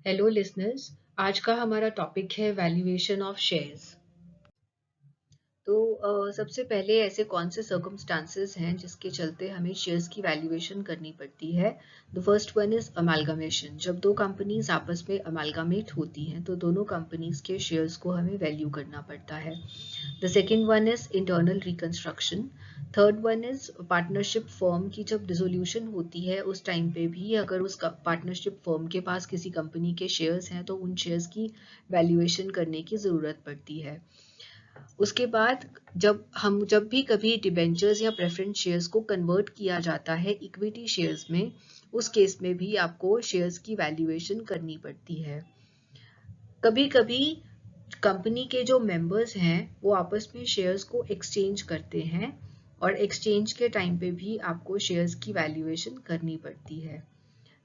Hello listeners. आज का हमारा टॉपिक है वैल्यूएशन ऑफ शेयर्स। तो सबसे पहले ऐसे कौन से सर्कमस्टांसेस हैं जिसके चलते हमें शेयर्स की वैल्यूएशन करनी पड़ती है। The first one is amalgamation. जब दो कंपनीज आपस में अमालगमेट होती हैं तो दोनों कंपनीज के शेयर्स को हमें वैल्यू करना पड़ता है। The second one is internal reconstruction. Third one is partnership firm की जब डिसोल्यूशन होती है उस टाइम पे भी अगर उस पार्टनरशिप फर्म के पास किसी कंपनी के शेयर्स हैं तो उन शेयर्स की वैल्यूएशन करने की ज़रूरत पड़ती है। उसके बाद जब भी कभी डिबेंचर्स या प्रेफरेंस शेयर्स को कन्वर्ट किया जाता है इक्विटी शेयर्स में, उस केस में भी आपको शेयर्स की वैल्यूएशन करनी पड़ती है। कभी कभी कंपनी के जो मेंबर्स हैं वो आपस में शेयर्स को एक्सचेंज करते हैं और एक्सचेंज के टाइम पे भी आपको शेयर्स की वैल्यूएशन करनी पड़ती है।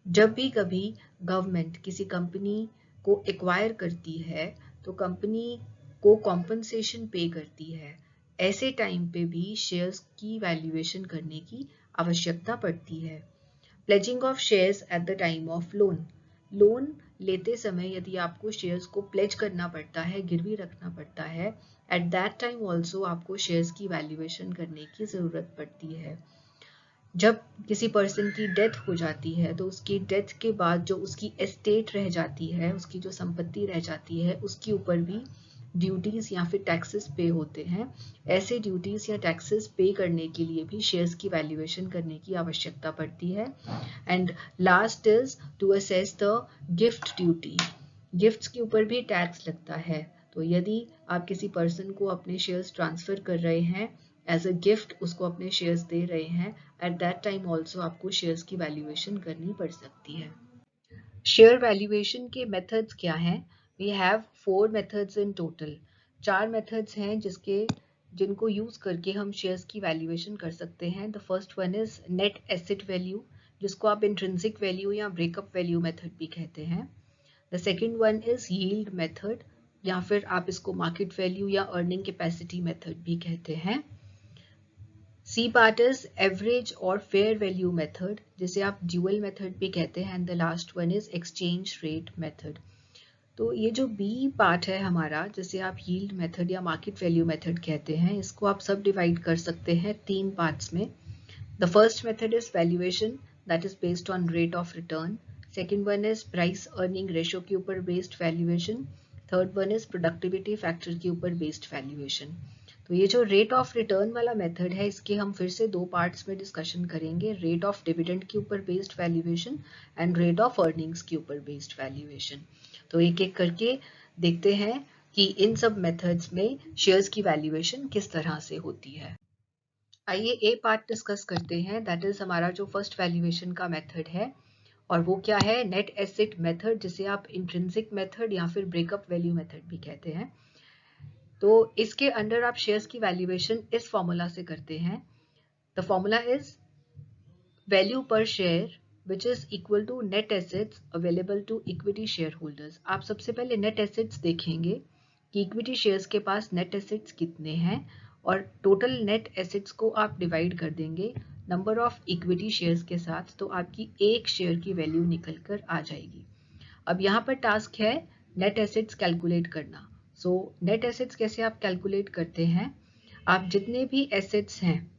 जब भी कभी गवर्नमेंट किसी कंपनी को एक्वायर करती है तो कंपनी को कॉम्पनसेशन पे करती है। ऐसे टाइम पे भी शेयर्स की वैल्यूएशन करने की आवश्यकता पड़ती है। Pledging of shares at the time of loan. Loan लेते समय यदि आपको शेयर्स को प्लेज करना पड़ता है, गिरवी रखना पड़ता है, एट दैट टाइम ऑल्सो आपको शेयर्स की वैल्यूएशन करने की ज़रूरत पड़ती है। जब किसी पर्सन की डेथ हो जाती है तो उसकी डेथ के बाद जो उसकी एस्टेट रह जाती है, उसकी जो संपत्ति रह जाती है, उसके ऊपर भी ड्यूटीज या फिर टैक्सेस पे होते हैं। ऐसे ड्यूटीज या टैक्सेस पे करने के लिए भी शेयर्स की वैल्यूएशन करने की आवश्यकता पड़ती है। And last is to assess the gift duty. Gifts के ऊपर भी टैक्स लगता है। तो यदि आप किसी पर्सन को अपने शेयर्स ट्रांसफर कर रहे हैं, एज अ गिफ्ट उसको अपने शेयर्स दे रहे हैं, एट दैट टाइम ऑल्सो आपको शेयर्स की वैल्यूएशन करनी पड़ सकती है। शेयर वैल्यूएशन के मेथड्स क्या हैं? We have 4 methods in total. 4 methods हैं जिनको यूज करके हम शेयर्स की वैल्यूएशन कर सकते हैं। The first one is net asset value, जिसको आप इंट्रिंसिक वैल्यू या ब्रेकअप वैल्यू मेथड भी कहते हैं। The second one is yield method, या फिर आप इसको मार्केट वैल्यू या अर्निंग कैपेसिटी मेथड भी कहते हैं। सी पार्ट इज एवरेज और फेयर वैल्यू मेथड, जिसे आप ड्यूअल मेथड भी कहते हैं। And the last one is exchange rate method. तो ये जो बी पार्ट है हमारा, जिसे आप यील्ड मेथड या मार्केट वैल्यू मेथड कहते हैं, इसको आप सब डिवाइड कर सकते हैं 3 पार्ट्स में। The first method is valuation, that is based on rate of return. Second one is price earning ratio के ऊपर based valuation. Third one is productivity factor के ऊपर बेस्ड वैल्यूएशन। तो ये जो रेट ऑफ रिटर्न वाला method है, इसके हम फिर से 2 पार्ट्स में डिस्कशन करेंगे। रेट ऑफ डिविडेंड के ऊपर based valuation and rate of earnings के ऊपर बेस्ड वैल्यूएशन। तो एक एक करके देखते हैं कि इन सब मेथड्स में शेयर्स की वैल्यूएशन किस तरह से होती है। आइए ए पार्ट डिस्कस करते हैं। दैट इज हमारा जो फर्स्ट वैल्यूएशन का मेथड है, और वो क्या है? नेट एसेट मेथड, जिसे आप इंट्रिंसिक मेथड या फिर ब्रेकअप वैल्यू मेथड भी कहते हैं। तो इसके अंडर आप शेयर्स की वैल्यूएशन इस फॉर्मूला से करते हैं। The formula is value per share which is equal to net assets available to equity shareholders. आप सबसे पहले नेट एसेट्स देखेंगे कि इक्विटी शेयर्स के पास नेट एसेट्स कितने हैं, और टोटल नेट एसेट्स को आप डिवाइड कर देंगे नंबर ऑफ इक्विटी शेयर्स के साथ, तो आपकी एक शेयर की वैल्यू निकल कर आ जाएगी। अब यहाँ पर टास्क है नेट एसेट्स कैलकुलेट करना। सो नेट एसेट्स कैसे आप कैलकुलेट करते हैं? आप जितने भी एसेट्स हैं,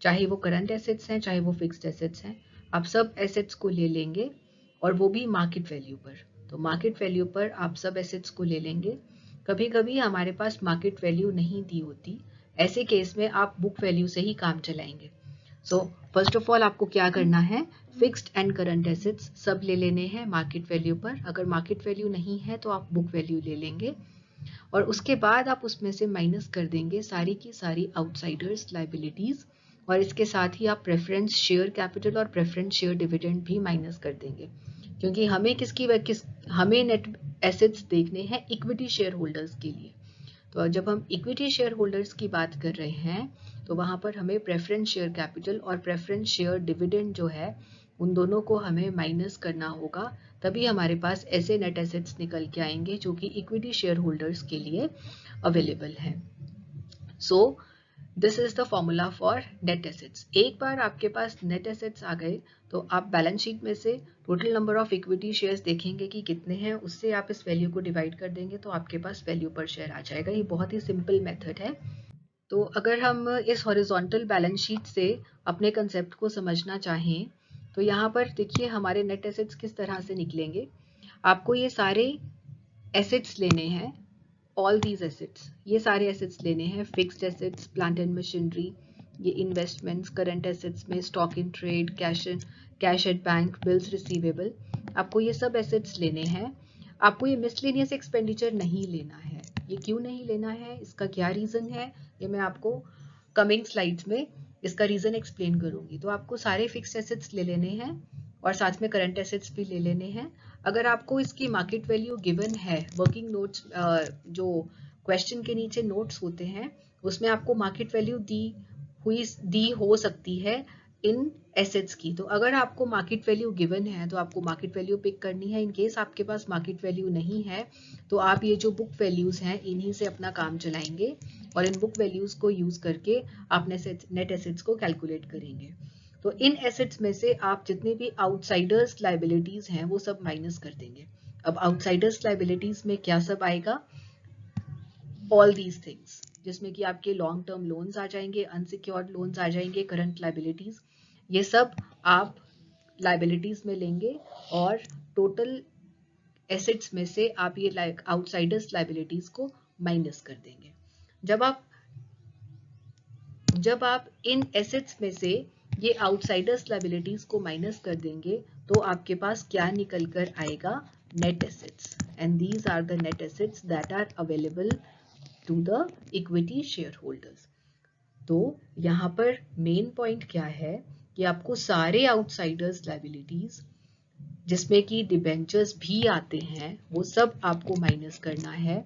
चाहे वो करंट एसेट्स हैं चाहे वो फिक्स्ड एसेट्स हैं, आप सब एसेट्स को ले लेंगे, और वो भी मार्केट वैल्यू पर। तो मार्केट वैल्यू पर आप सब एसेट्स को ले लेंगे। कभी कभी हमारे पास मार्केट वैल्यू नहीं दी होती, ऐसे केस में आप बुक वैल्यू से ही काम चलाएंगे। सो फर्स्ट ऑफ ऑल आपको क्या करना है? फिक्स्ड एंड करंट एसेट्स सब ले लेने हैं मार्केट वैल्यू पर। अगर मार्केट वैल्यू नहीं है तो आप बुक वैल्यू ले लेंगे, और उसके बाद आप उसमें से माइनस कर देंगे सारी की सारी आउटसाइडर्स लाइबिलिटीज, और इसके साथ ही आप प्रेफरेंस शेयर कैपिटल और प्रेफरेंस शेयर डिविडेंड भी माइनस कर देंगे, क्योंकि हमें नेट एसेट्स देखने हैं इक्विटी शेयर होल्डर्स के लिए। तो जब हम इक्विटी शेयर होल्डर्स की बात कर रहे हैं तो वहां पर हमें प्रेफरेंस शेयर कैपिटल और प्रेफरेंस शेयर डिविडेंड जो है, उन दोनों को हमें माइनस करना होगा। तभी हमारे पास ऐसे नेट एसेट्स निकल के आएंगे जो कि इक्विटी शेयर होल्डर्स के लिए अवेलेबल हैं। सो this is the formula for net assets. एक बार आपके पास नेट एसेट्स आ गए तो आप बैलेंस शीट में से total number of equity shares देखेंगे कि कितने हैं, उससे आप इस वैल्यू को डिवाइड कर देंगे तो आपके पास वैल्यू पर शेयर आ जाएगा। ये बहुत ही सिंपल मेथड है। तो अगर हम इस हॉरिजॉन्टल बैलेंस शीट से अपने कंसेप्ट को समझना चाहें तो यहाँ पर देखिए हमारे नेट एसेट्स किस तरह से निकलेंगे। आपको ये सारे एसेट्स लेने हैं, ऑल दीज एसेट्स, ये सारे एसेट्स लेने हैं। Fixed assets, plant and machinery, ये इन्वेस्टमेंट्स, करंट एसेट्स में stock in trade, cash at bank, bills receivable, आपको ये सब एसेट्स लेने हैं। आपको ये मिसलेनियस एक्सपेंडिचर नहीं लेना है। ये क्यों नहीं लेना है, इसका क्या रीजन है, ये मैं आपको कमिंग स्लाइड्स में इसका रीजन एक्सप्लेन करूंगी। तो आपको सारे फिक्स्ड एसेट्स ले लेने हैं और साथ में करंट एसेट्स भी ले लेने हैं। अगर आपको इसकी मार्केट वैल्यू गिवन है, वर्किंग नोट्स जो क्वेश्चन के नीचे नोट्स होते हैं उसमें आपको मार्केट वैल्यू दी हो सकती है इन एसेट्स की। तो अगर आपको मार्केट वैल्यू गिवन है तो आपको मार्केट वैल्यू पिक करनी है। इन केस आपके पास मार्केट वैल्यू नहीं है तो आप ये जो बुक वैल्यूज हैं इन्हीं से अपना काम चलाएंगे और इन बुक वैल्यूज को यूज करके आप नेट एसेट्स को कैलकुलेट करेंगे। तो इन एसेट्स में से आप जितने भी आउटसाइडर्स लाइबिलिटीज हैं वो सब माइनस कर देंगे। अब आउटसाइडर्स लाइबिलिटीज में क्या सब आएगा, ऑल दीज थिंग्स, जिसमें कि आपके लॉन्ग टर्म लोन्स आ जाएंगे, अनसिक्योर्ड लोन्स आ जाएंगे, करंट लाइबिलिटीज, ये सब आप लाइबिलिटीज में लेंगे और टोटल एसेट्स में से आप ये आउटसाइडर्स लाइबिलिटीज को माइनस कर देंगे। जब आप इन एसेट्स में से ये आउटसाइडर्स लाइबिलिटीज को माइनस कर देंगे तो आपके पास क्या निकल कर आएगा, net assets, and these are the net assets that are available to the equity shareholders. तो यहाँ पर मेन पॉइंट क्या है कि आपको सारे आउटसाइडर्स लाइबिलिटीज जिसमें कि डिबेंचर्स भी आते हैं वो सब आपको माइनस करना है।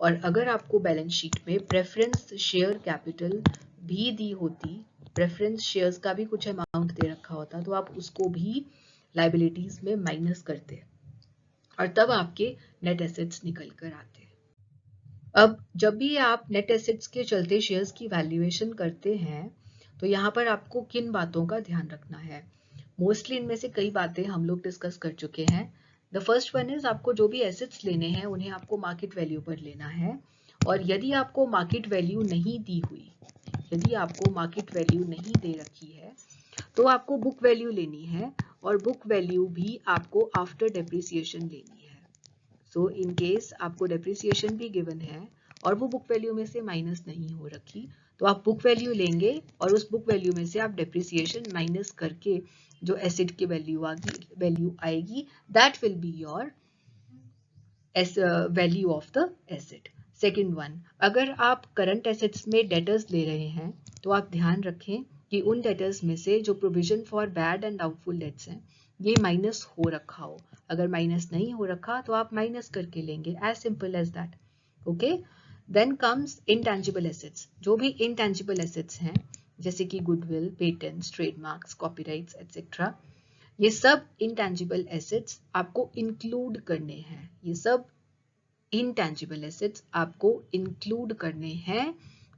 और अगर आपको बैलेंस शीट में प्रेफरेंस शेयर कैपिटल भी दी होती, प्रेफरेंस शेयर्स का भी कुछ अमाउंट दे रखा होता तो आप उसको भी लाइबिलिटीज में माइनस करते और तब आपके नेट एसेट्स निकल कर आते। अब जब भी आप नेट एसेट्स के चलते शेयर्स की वैल्यूएशन करते हैं तो यहाँ पर आपको किन बातों का ध्यान रखना है। मोस्टली इनमें से कई बातें हम लोग डिस्कस कर चुके हैं। द फर्स्ट वन इज आपको जो भी एसेट्स लेने हैं उन्हें आपको मार्केट वैल्यू पर लेना है। और यदि आपको मार्केट वैल्यू नहीं दी हुई, यदि आपको मार्केट वैल्यू नहीं दे रखी है तो आपको बुक वैल्यू लेनी है और बुक वैल्यू भी आपको आफ्टर डेप्रिसिएशन लेनी है। सो इन केस आपको डेप्रिसिएशन भी गिवन है और वो बुक वैल्यू में से माइनस नहीं हो रखी तो आप बुक वैल्यू लेंगे और उस बुक वैल्यू में से आप डेप्रिसिएशन माइनस करके जो एसेट की वैल्यू आएगी that will be your value of the asset. Second one, अगर आप करंट एसेट्स में डेटर्स ले रहे हैं तो आप ध्यान रखें कि उन डेटर्स में से जो provision for bad and doubtful debts हैं ये माइनस हो रखा हो। अगर माइनस नहीं हो रखा तो आप माइनस करके लेंगे, as simple as that. Okay, then comes intangible assets. जो भी इंटेंजिबल एसेट्स हैं जैसे कि goodwill, patents, trademarks, copyrights etcetera, ये सब इंटेंजिबल एसेट्स आपको इंक्लूड करने हैं। ये सब इंटेंजिबल एसेट्स आपको इंक्लूड करने हैं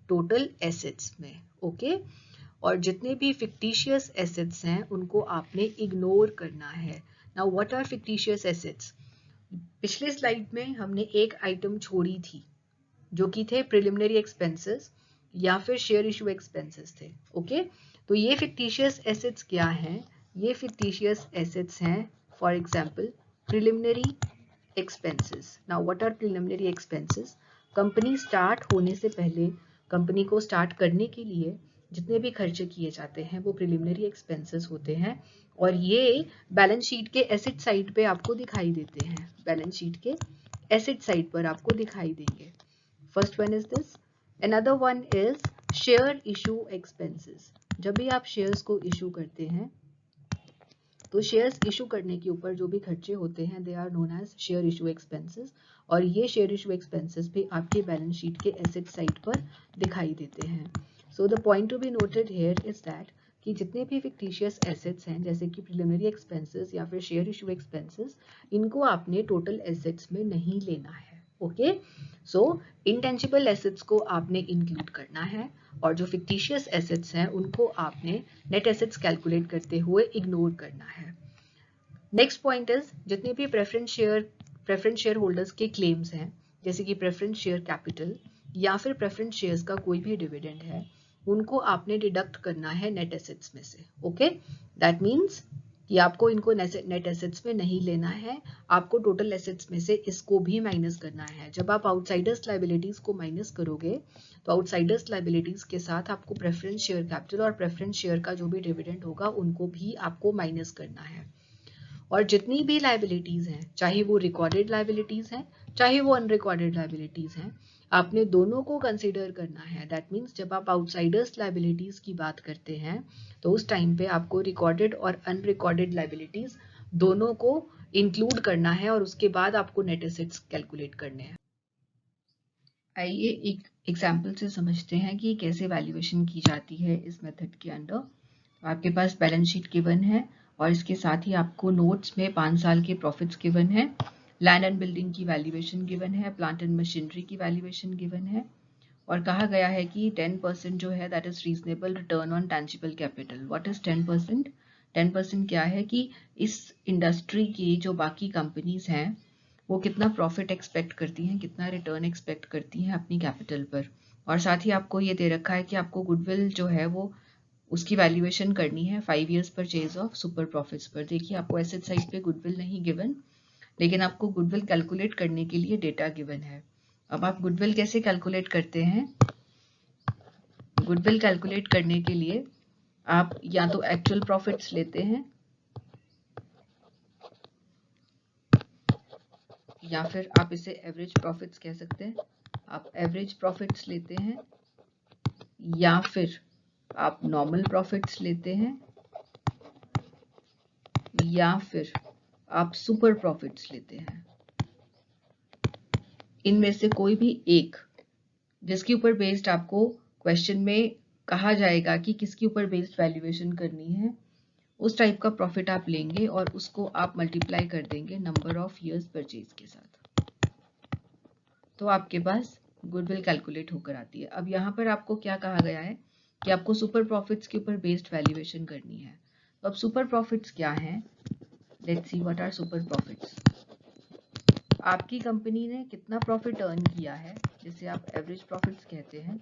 टोटल एसेट्स में। ओके, और जितने भी फिक्टिशियस एसेट्स हैं उनको आपने इग्नोर करना है। Now what are fictitious assets? पिछले स्लाइड में हमने एक आइटम छोड़ी थी जो कि थे प्रिलिमिनरी एक्सपेंसेस या फिर शेयर इशू एक्सपेंसेस थे। ओके, तो ये फिक्टिशियस एसेट्स क्या हैं? ये फिक्टिशियस एसेट्स हैं for example preliminary expenses. Now what are preliminary expenses? Company start होने से पहले, कंपनी को स्टार्ट करने के लिए जितने भी खर्चे किए जाते हैं वो प्रिलिमिनरी एक्सपेंसेस होते हैं और ये बैलेंस शीट के एसेट साइड पे आपको दिखाई देते हैं। बैलेंस शीट के एसेट साइड पर आपको दिखाई देंगे। First one is this. Another one is share issue expenses. जब भी आप शेयर्स को इशू करते हैं तो शेयर्स इशू करने के ऊपर जो भी खर्चे होते हैं they are known as share issue expenses और ये शेयर इशू एक्सपेंसेस भी आपके बैलेंस शीट के एसेट साइड पर दिखाई देते हैं। So the point to be noted here is that कि जितने भी फिक्टिशियस एसेट्स हैं जैसे कि प्रिलिमिनरी एक्सपेंसेस या फिर शेयर इशू एक्सपेंसेस, इनको आपने टोटल एसेट्स में नहीं लेना है। ओके, सो इंटेंजिबल एसेट्स को आपने इंक्लूड करना है और जो फिक्टिशियस एसेट्स हैं उनको आपने नेट एसेट्स कैलकुलेट करते हुए इग्नोर करना है। नेक्स्ट पॉइंट इज जितने भी प्रेफरेंस शेयर होल्डर्स के क्लेम्स हैं, जैसे कि प्रेफरेंस शेयर कैपिटल या फिर प्रेफरेंस शेयर्स का कोई भी डिविडेंड है, उनको आपने डिडक्ट करना है नेट एसेट्स में से। ओके, दैट मीन्स कि आपको इनको नेट एसेट्स में नहीं लेना है, आपको टोटल एसेट्स में से इसको भी माइनस करना है। जब आप आउटसाइडर्स लाइबिलिटीज को माइनस करोगे तो आउटसाइडर्स लाइबिलिटीज के साथ आपको प्रेफरेंस शेयर कैपिटल और प्रेफरेंस शेयर का जो भी डिविडेंड होगा उनको भी आपको माइनस करना है। और जितनी भी लाइबिलिटीज हैं, चाहे वो रिकॉर्डेड लाइबिलिटीज हैं चाहे वो अनरिकॉर्डेड लाइबिलिटीज हैं, आपने दोनों को कंसीडर करना है। दैट मीन्स जब आप आउटसाइडर्स लाइबिलिटीज की बात करते हैं तो उस टाइम पे आपको रिकॉर्डेड और अनरिकॉर्डेड लाइबिलिटीज दोनों को इंक्लूड करना है और उसके बाद आपको नेट एसेट्स कैलकुलेट करने हैं। आइए एक एग्जाम्पल से समझते हैं कि कैसे वैल्यूएशन की जाती है इस मेथड के अंडर। तो आपके पास बैलेंस शीट गिवन है और इसके साथ ही आपको नोट्स में 5 साल के प्रॉफिट्स गिवन है, लैंड एंड बिल्डिंग की वैल्यूएशन गिवन है, प्लांट एंड मशीनरी की वैल्यूएशन गिवन है और कहा गया है कि 10% जो है that is reasonable return on tangible capital. What is 10%? 10% क्या है कि इस इंडस्ट्री की जो बाकी कंपनीज हैं वो कितना प्रॉफिट एक्सपेक्ट करती हैं, कितना रिटर्न एक्सपेक्ट करती हैं अपनी कैपिटल पर। और साथ ही आपको ये दे रखा है कि आपको गुडविल जो है वो उसकी वैल्यूएशन करनी है 5 years purchase of super profits पर। देखिए आपको एसेट साइड पे गुडविल नहीं गिवन, लेकिन आपको गुडविल कैलकुलेट करने के लिए डेटा गिवन है। अब आप गुडविल कैसे कैलकुलेट करते हैं? गुडविल कैलकुलेट करने के लिए आप या तो एक्चुअल प्रॉफिट्स लेते हैं या फिर आप इसे एवरेज प्रॉफिट्स कह सकते हैं। आप एवरेज प्रॉफिट्स लेते हैं या फिर आप नॉर्मल प्रॉफिट्स लेते हैं या फिर आप सुपर प्रॉफिट्स लेते हैं। इनमें से कोई भी एक जिसके ऊपर बेस्ड आपको क्वेश्चन में कहा जाएगा कि किसके ऊपर बेस्ड वैल्यूएशन करनी है, उस टाइप का प्रॉफिट आप लेंगे और उसको आप मल्टीप्लाई कर देंगे नंबर ऑफ ईयर्स परचेज के साथ, तो आपके पास गुडविल कैलकुलेट होकर आती है। अब यहाँ पर आपको क्या कहा गया है कि आपको सुपर प्रॉफिट्स के ऊपर बेस्ड वैल्यूएशन करनी है। तो अब सुपर प्रॉफिट्स क्या हैं? Let's see what are super profits. आपकी कंपनी ने कितना प्रॉफिट अर्न किया है, जिसे आप एवरेज प्रॉफिट्स कहते हैं,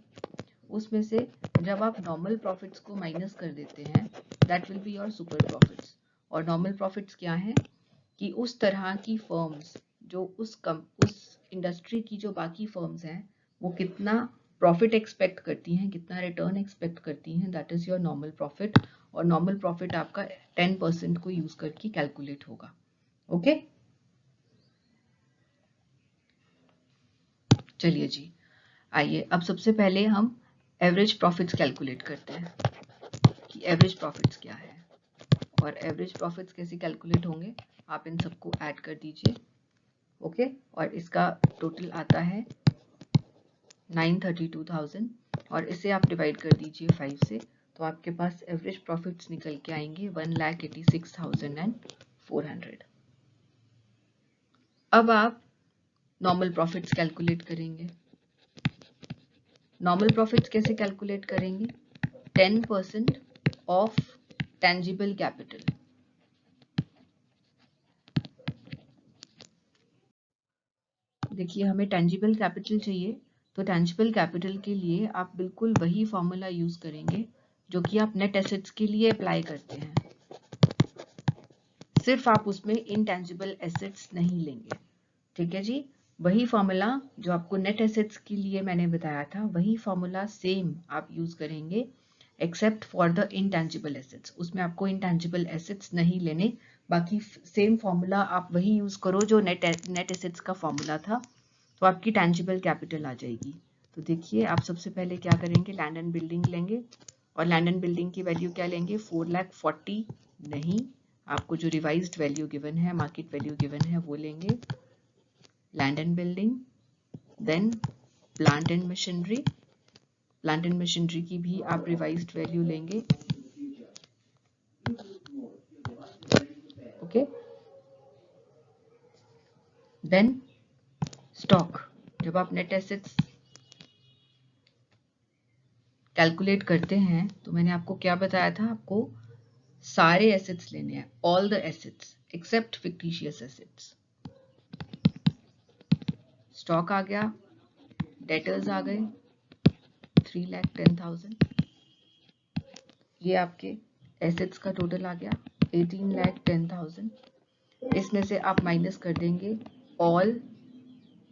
उसमें से जब आप नॉर्मल प्रॉफिट्स को माइनस कर देते हैं that will be your super profits. और नॉर्मल प्रॉफिट्स क्या हैं कि उस तरह की फर्म्स जो उस इंडस्ट्री की जो बाकी फर्म्स हैं वो कितना प्रॉफिट एक्सपेक्ट करती हैं, कितना रिटर्न एक्सपेक्ट करती हैं, that is your normal profit. और नॉर्मल प्रॉफिट आपका 10% को यूज करके कैलकुलेट होगा। ओके, चलिए जी, आइए अब सबसे पहले हम एवरेज प्रॉफिट्स कैलकुलेट करते हैं कि एवरेज प्रॉफिट्स क्या है और एवरेज प्रॉफिट्स कैसे कैलकुलेट होंगे। आप इन सबको ऐड कर दीजिए। ओके, और इसका टोटल आता है 932,000 और इसे आप डिवाइड कर दीजिए 5 से, तो आपके पास एवरेज प्रॉफिट्स निकल के आएंगे 1,86,400। अब आप नॉर्मल प्रॉफिट्स कैलकुलेट करेंगे। नॉर्मल प्रॉफिट्स कैसे कैलकुलेट करेंगे? 10% ऑफ टेंजिबल कैपिटल। देखिए हमें टेंजिबल कैपिटल चाहिए, तो टेंजिबल कैपिटल के लिए आप बिल्कुल वही फॉर्मूला यूज करेंगे जो कि आप नेट एसेट्स के लिए अप्लाई करते हैं, सिर्फ आप उसमें इनटेंजिबल एसेट्स नहीं लेंगे। ठीक है जी, वही फॉर्मूला जो आपको नेट एसेट्स के लिए मैंने बताया था वही फॉर्मूला सेम आप यूज करेंगे except for the intangible assets. उसमें आपको इनटेंजिबल एसेट्स नहीं लेने, बाकी सेम फॉर्मूला आप वही यूज करो जो नेट एसेट्स का फॉर्मूला था, तो आपकी टेंजिबल कैपिटल आ जाएगी। तो देखिए आप सबसे पहले क्या करेंगे, लैंड एंड बिल्डिंग लेंगे और लैंड एंड बिल्डिंग की वैल्यू क्या लेंगे, 4,40,000 नहीं, आपको जो रिवाइज्ड वैल्यू गिवन है, मार्केट वैल्यू गिवन है वो लेंगे। Land and building, then plant and machinery, plant and machinery की भी आप रिवाइज्ड वैल्यू लेंगे। ओके, देन स्टॉक, जब आप नेट एसेट्स कैलकुलेट करते हैं तो मैंने आपको क्या बताया था, आपको सारे एसेट्स लेने हैं, all the assets except fictitious assets. Stock आ गया, डेटर्स आ गए 3,10,000, ये आपके एसेट्स का टोटल आ गया 18,10,000। इसमें से आप माइनस कर देंगे ऑल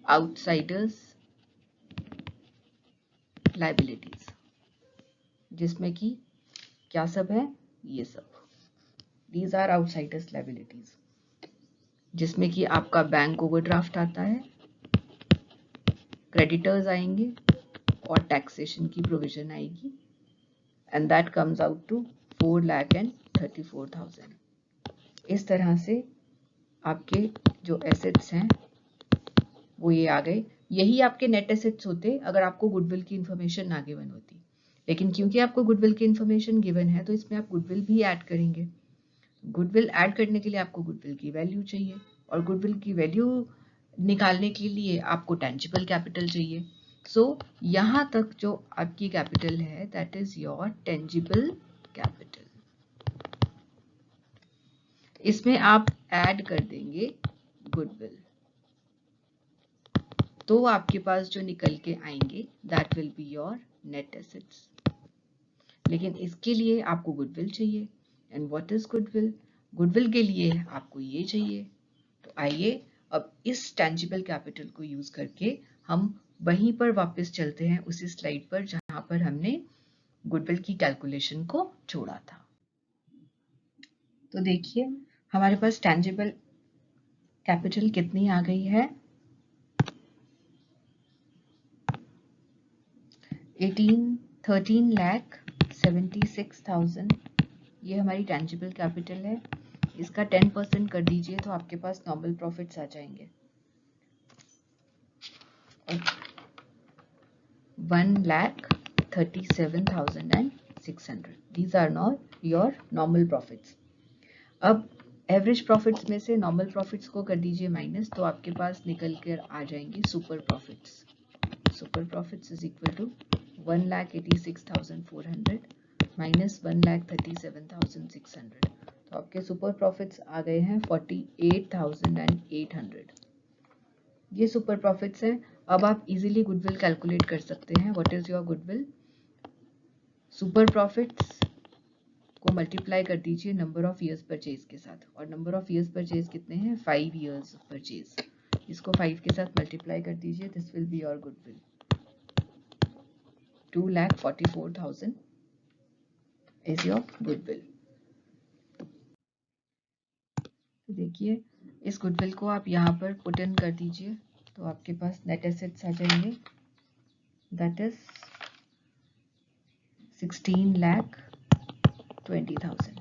आउटसाइडर्स लायबिलिटीज, जिसमें कि क्या सब है, ये सब, दीज आर आउटसाइडर्स लायबिलिटीज, जिसमें कि आपका बैंक ओवरड्राफ्ट आता है, क्रेडिटर्स आएंगे और टैक्सेशन की प्रोविजन आएगी, and that comes out to 4,34,000। इस तरह से आपके जो एसेट्स हैं वो ये आ गए। यही आपके नेट एसेट्स होते अगर आपको गुडविल की इंफॉर्मेशन ना गिवन होती, लेकिन क्योंकि आपको गुडविल की इंफॉर्मेशन गिवन है तो इसमें आप गुडविल भी ऐड करेंगे। गुडविल ऐड करने के लिए आपको गुडविल की वैल्यू चाहिए, और गुडविल की वैल्यू निकालने के लिए आपको टेंजिबल कैपिटल चाहिए। सो यहाँ तक जो आपकी कैपिटल है that is your tangible capital. इसमें आप ऐड कर देंगे गुडविल, तो आपके पास जो निकल के आएंगे that will be your net assets. लेकिन इसके लिए आपको गुडविल चाहिए, and what is goodwill? Goodwill के लिए आपको ये चाहिए। तो आइए अब इस टेंजिबल कैपिटल को यूज करके हम वहीं पर वापस चलते हैं, उसी स्लाइड पर जहां पर हमने गुडविल की कैलकुलेशन को छोड़ा था। तो देखिए हमारे पास टेंजिबल कैपिटल कितनी आ गई है, 13,76,000। ये हमारी टेंजिबल कैपिटल है। इसका 10% कर दीजिए तो आपके पास नॉर्मल प्रॉफिट्स आ जाएंगे 1,37,600। These are not your normal profits. अब एवरेज प्रॉफिट्स में से नॉर्मल प्रॉफिट्स को कर दीजिए माइनस, तो आपके पास निकल कर आ जाएंगे super profits. Super profits is equal to 1,86,400 minus 1,37,600। तो आपके सुपर प्रॉफिट्स आ गए हैं 48,800। ये सुपर प्रॉफिट्स हैं। अब आप इजीली गुडविल कैलकुलेट कर सकते हैं। What is your goodwill? Super profits को मल्टीप्लाई कर दीजिए नंबर ऑफ ईयर्स परचेज के साथ, और नंबर ऑफ ईयर्स परचेज कितने हैं? 5 ईयर्स परचेज। इसको 5 के साथ मल्टीप्लाई कर दीजिए, this will be your goodwill 2,44,000 is your goodwill. देखिए इस गुडविल को आप यहाँ पर पुट इन कर दीजिए तो आपके पास नेट एसेट्स आ जाएंगे, दैट इज 16,20,000।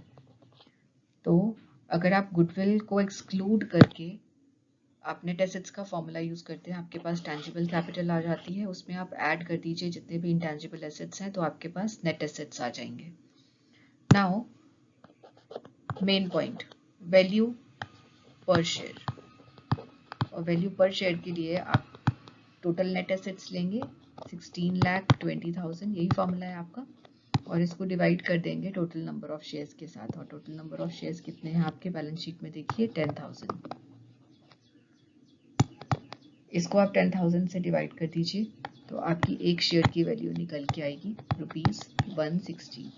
तो अगर आप गुडविल को एक्सक्लूड करके आप नेट एसेट्स का फॉर्मूला यूज करते हैं, आपके पास टेंजिबल कैपिटल आ जाती है, उसमें आप ऐड कर दीजिए जितने भी इंटेंजिबल एसेट्स हैं, तो आपके पास नेट एसेट्स आ जाएंगे। Now main point, value per share. और वैल्यू पर शेयर के लिए आप टोटल नेट एसेट्स लेंगे 16,20,000, यही फॉर्मूला है आपका, और इसको डिवाइड कर देंगे टोटल नंबर ऑफ शेयर्स के साथ। और टोटल नंबर ऑफ शेयर्स कितने हैं आपके बैलेंस शीट में? देखिए 10,000। इसको आप 10,000 से डिवाइड कर दीजिए तो आपकी एक शेयर की वैल्यू निकल के आएगी ₹162।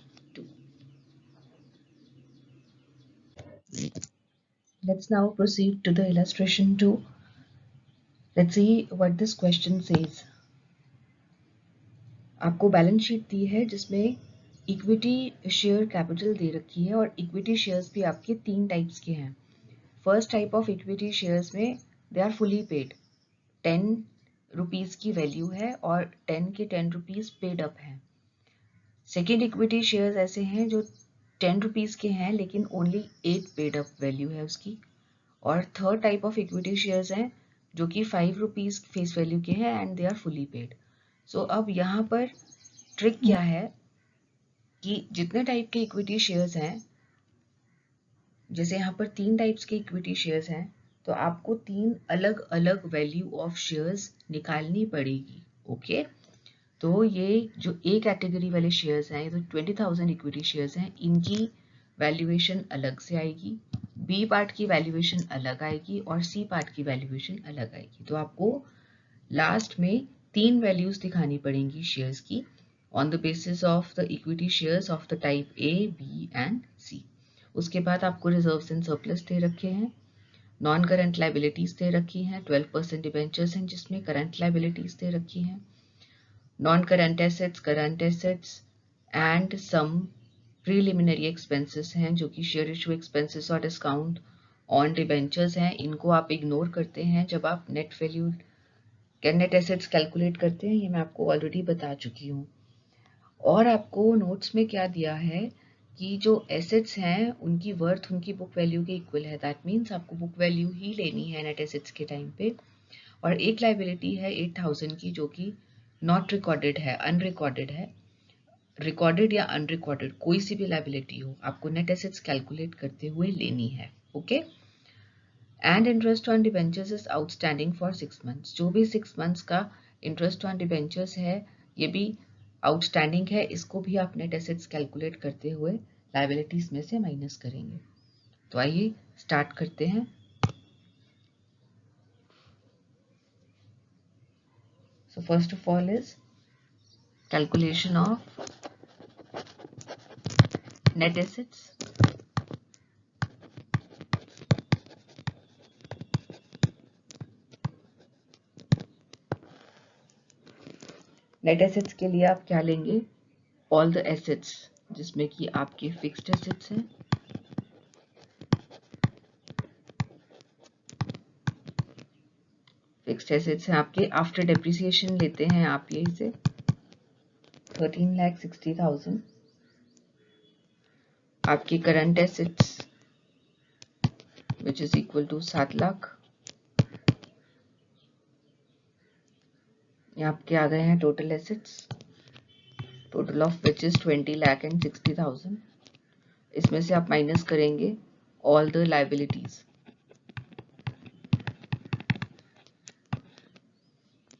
Let's now proceed to the illustration 2. Let's see what this question says. आपको बैलेंस शीट दी है जिसमें इक्विटी शेयर कैपिटल दे रखी है, और इक्विटी शेयर्स भी आपके 3 टाइप्स के हैं। First type of equity shares में they are fully paid, 10 rupees की वैल्यू है और 10 के 10 रुपीज पेड अप है। सेकेंड इक्विटी शेयर्स ऐसे हैं जो 10 रुपीज के हैं लेकिन ओनली 8 पेड अप वैल्यू है उसकी। और third type of equity shares हैं जो कि 5 रुपीज फेस वैल्यू के हैं and they are fully paid. So अब यहाँ पर ट्रिक क्या है कि जितने टाइप के इक्विटी शेयर्स हैं, जैसे यहाँ पर 3 टाइप्स के इक्विटी शेयर्स हैं, तो आपको 3 अलग अलग वैल्यू ऑफ शेयर्स निकालनी पड़ेगी। ओके, तो ये जो ए कैटेगरी वाले शेयर्स हैं, तो 20,000 इक्विटी शेयर्स हैं, इनकी वैल्यूएशन अलग से आएगी, बी पार्ट की वैल्यूएशन अलग आएगी और सी पार्ट की वैल्यूएशन अलग आएगी। तो आपको लास्ट में 3 वैल्यूज दिखानी पड़ेंगी शेयर्स की on the basis of the equity shares of the type A, B and C. उसके बाद आपको रिजर्व्स एंड सरप्लस दे रखे हैं, नॉन करंट लाइबिलिटीज दे रखी हैं, 12% डिबेंचर्स हैं जिसमें करंट लाइबिलिटीज दे रखी हैं, non current assets, current assets and some preliminary expenses हैं जो कि शेयर इशू एक्सपेंसेस और डिस्काउंट ऑन डिबेंचर्स हैं। इनको आप इग्नोर करते हैं जब आप net value net assets calculate करते हैं, ये मैं आपको ऑलरेडी बता चुकी हूँ। और आपको नोट्स में क्या दिया है कि जो एसेट्स हैं उनकी वर्थ उनकी बुक वैल्यू के इक्वल है, दैट मीन्स आपको बुक वैल्यू ही लेनी है नेट एसेट्स के टाइम पे। और एक लाइबिलिटी है 8,000 की जो कि नॉट रिकॉर्डेड है, अनरिकॉर्डेड है। रिकॉर्डेड या अनरिकॉर्डेड कोई सी भी लाइबिलिटी हो, आपको नेट एसेट्स कैलकुलेट करते हुए लेनी है। Okay, and interest on debentures is outstanding for 6 months. जो भी 6 मंथ्स का इंटरेस्ट ऑन डिबेंचर्स है ये भी आउटस्टैंडिंग है, इसको भी आप नेट एसेट्स कैलकुलेट करते हुए लाइबिलिटीज में से माइनस करेंगे। तो आइए स्टार्ट करते हैं। So first of all is calculation of net assets. Net assets के लिए आप क्या लेंगे, ऑल द एसेट्स जिसमें कि आपके फिक्स्ड एसेट्स हैं, फिक्स्ड एसेट्स हैं आपके आफ्टर डेप्रिसिएशन लेते हैं आप ये इसे 13,60,000। आपकी current assets which is equal to 7 lakh. ये आपके आ गए हैं total assets, total of which is 20,60,000। इसमें से आप माइनस करेंगे ऑल द लाइबिलिटीज,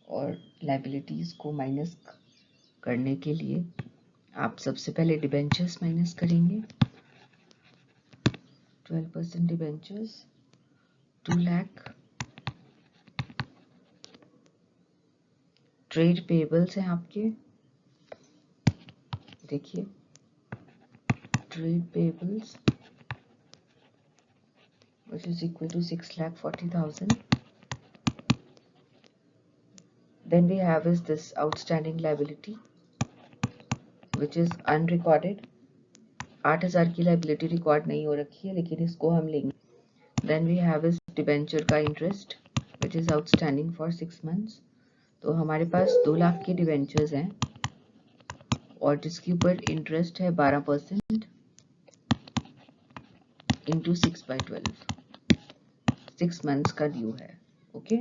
और लाइबिलिटीज को माइनस करने के लिए आप सबसे पहले डिबेंचर्स माइनस करेंगे, 12% डिबेंचर्स 2 लाख। ट्रेड पेबल्स हैं आपके, देखिए trade payables which is equal to 6,40,000. Then we have is this outstanding liability which is unrecorded. 8,000 की लाइबिलिटी रिकॉर्ड नहीं हो रखी है लेकिन इसको हम लेंगे। Then we have is debenture का interest which is outstanding for 6 months. तो हमारे पास 2 लाख के डिबेंचर्स हैं और जिसके ऊपर इंटरेस्ट है 12% इंटू 6/12, 6 मंथ्स का ड्यू है। Okay,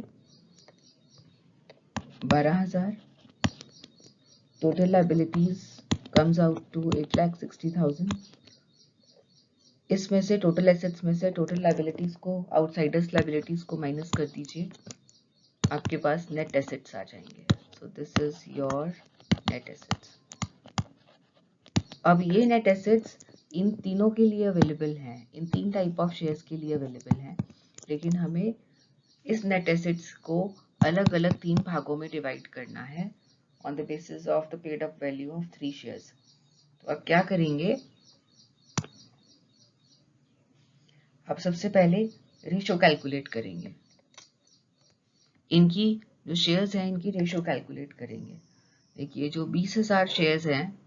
12,000। Total liabilities comes out to 8,60,000। इसमें से टोटल एसेट्स में से टोटल लाइबिलिटीज को, आउटसाइडर्स लाइबिलिटीज को माइनस कर दीजिए, आपके पास नेट एसेट्स आ जाएंगे। So this is your net assets. अब ये नेट एसेट्स इन तीनों के लिए अवेलेबल हैं, इन 3 टाइप ऑफ शेयर्स के लिए अवेलेबल हैं, लेकिन हमें इस नेट एसेट्स को अलग अलग 3 भागों में डिवाइड करना है on the basis of the paid up value of 3 shares. तो अब क्या करेंगे, अब सबसे पहले रेशो कैलकुलेट करेंगे, इनकी जो शेयर्स हैं इनकी रेशो कैलकुलेट करेंगे। देखिए जो 20,000 शेयर्स हैं,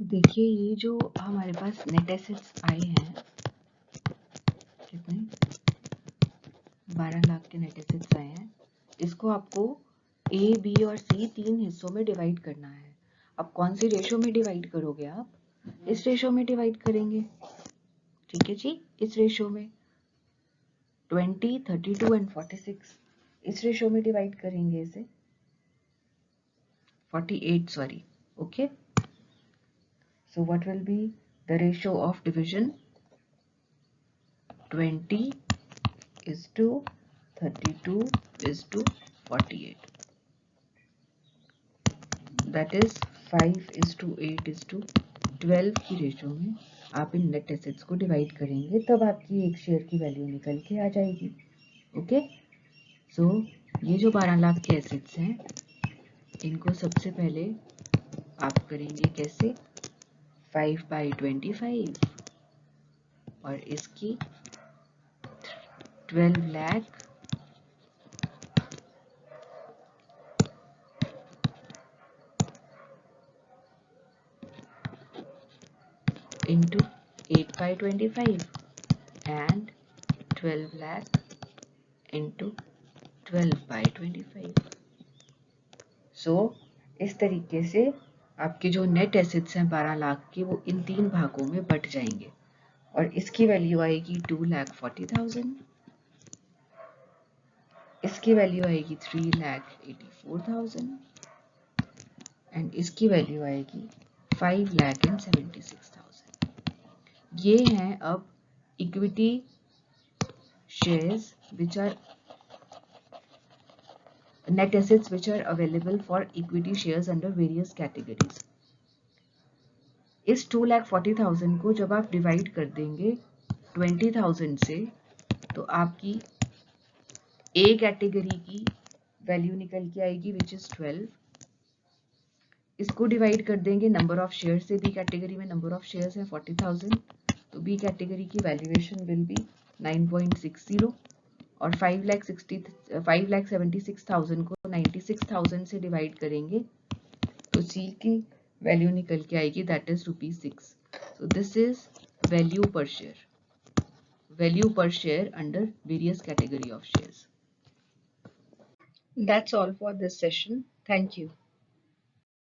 देखिए ये जो हमारे पास नेट एसेट्स आए हैं, कितने 12 लाख के नेट एसेट्स आए हैं, इसको आपको ए, बी और सी 3 हिस्सों में डिवाइड करना है। अब कौन सी रेशो में डिवाइड करोगे आप, इस रेशो में डिवाइड करेंगे, ठीक है जी, इस रेशो में 20, 32 एंड 46 इस रेशो में डिवाइड करेंगे इसे, 48 sorry. Okay, so what will be the ratio of division, 20:32:48. That is 5:8:12 की रेशो में आप इन नेट एसेट्स को डिवाइड करेंगे, तब आपकी एक शेयर की वैल्यू निकल के आ जाएगी। ओके, सो ये जो 12 लाख के एसेट्स हैं, इनको सबसे पहले आप करेंगे कैसे, 5/25 और इसकी 12 lakh into 8/25 and 12 lakh into 12/25। सो इस तरीके से आपके जो नेट एसेट्स हैं 12 लाख के, वो इन 3 भागों में बट जाएंगे और इसकी वैल्यू आएगी 2,40,000, इसकी वैल्यू आएगी 3,84,000 एंड इसकी वैल्यू आएगी 5,76,000। ये हैं अब equity shares which are net assets which are available for equity shares under various categories। इस 2,40,000 को जब आप डिवाइड कर देंगे 20,000 से, तो आपकी ए कैटेगरी की वैल्यू निकल के आएगी विच इज 12। इसको डिवाइड कर देंगे नंबर ऑफ शेयर से, बी कैटेगरी में नंबर ऑफ शेयर्स है 40,000, तो बी कैटेगरी की वैल्यूएशन विल बी 9.60 और 5,76,000 को 96,000 से डिवाइड करेंगे तो सी की वैल्यू निकल के आएगी, that is ₹6। So this is value per share under various category of shares. That's all for this session. Thank you.